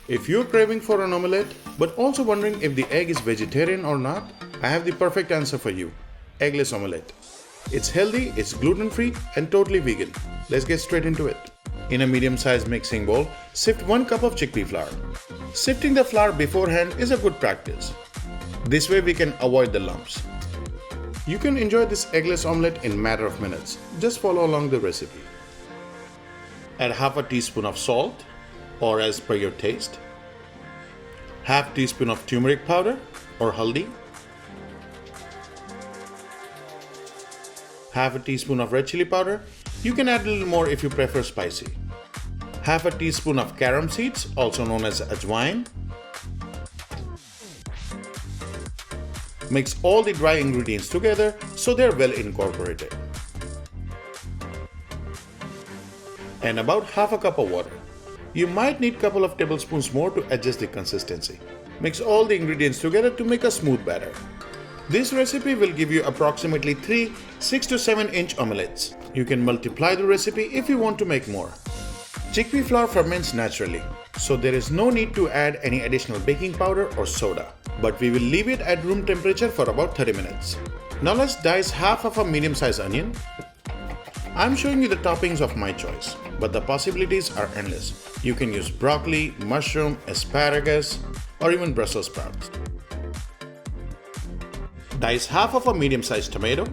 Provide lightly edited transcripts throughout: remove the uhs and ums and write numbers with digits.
If you're craving for an omelette, but also wondering if the egg is vegetarian or not, I have the perfect answer for you. Eggless omelette. It's healthy, it's gluten-free and totally vegan. Let's get straight into it. In a medium-sized mixing bowl, sift 1 cup of chickpea flour. Sifting the flour beforehand is a good practice. This way we can avoid the lumps. You can enjoy this eggless omelette in a matter of minutes. Just follow along the recipe. Add half a teaspoon of salt, or as per your taste. Half teaspoon of turmeric powder or haldi. Half a teaspoon of red chili powder. You can add a little more if you prefer spicy. Half a teaspoon of carom seeds, also known as ajwain. Mix all the dry ingredients together so they're well incorporated. And about half a cup of water. You might need a couple of tablespoons more to adjust the consistency. Mix all the ingredients together to make a smooth batter. This recipe will give you approximately 3 6 to 7 inch omelettes. You can multiply the recipe if you want to make more. Chickpea flour ferments naturally, so there is no need to add any additional baking powder or soda. But we will leave it at room temperature for about 30 minutes. Now let's dice half of a medium-sized onion. I'm showing you the toppings of my choice, but the possibilities are endless. You can use broccoli, mushroom, asparagus, or even Brussels sprouts. Dice half of a medium-sized tomato.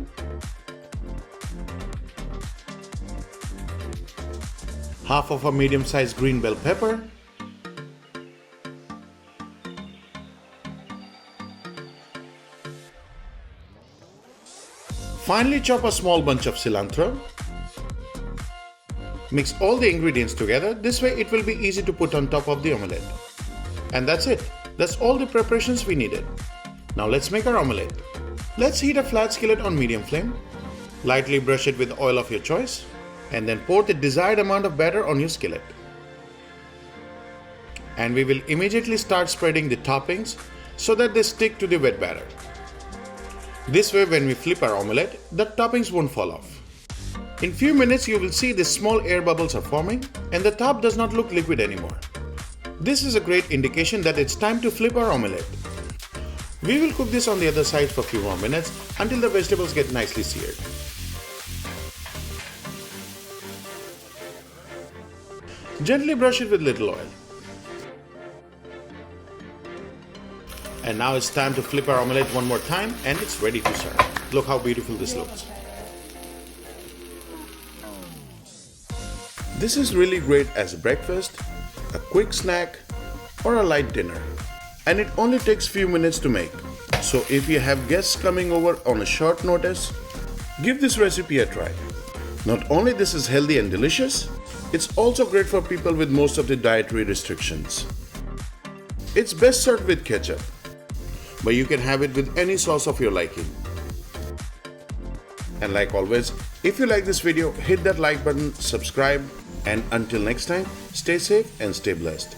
Half of a medium-sized green bell pepper. Finally, chop a small bunch of cilantro. Mix all the ingredients together, this way it will be easy to put on top of the omelette. And that's it. That's all the preparations we needed. Now let's make our omelette. Let's heat a flat skillet on medium flame. Lightly brush it with oil of your choice. And then pour the desired amount of batter on your skillet. And we will immediately start spreading the toppings so that they stick to the wet batter. This way when we flip our omelette, the toppings won't fall off. In few minutes you will see the small air bubbles are forming and the top does not look liquid anymore. This is a great indication that it's time to flip our omelette. We will cook this on the other side for a few more minutes until the vegetables get nicely seared. Gently brush it with little oil. And now it's time to flip our omelette one more time and it's ready to serve. Look how beautiful this looks. This is really great as a breakfast, a quick snack, or a light dinner. And it only takes few minutes to make. So if you have guests coming over on a short notice, give this recipe a try. Not only this is healthy and delicious, it's also great for people with most of the dietary restrictions. It's best served with ketchup, but you can have it with any sauce of your liking. And like always, if you like this video, hit that like button, subscribe, and until next time, stay safe and stay blessed.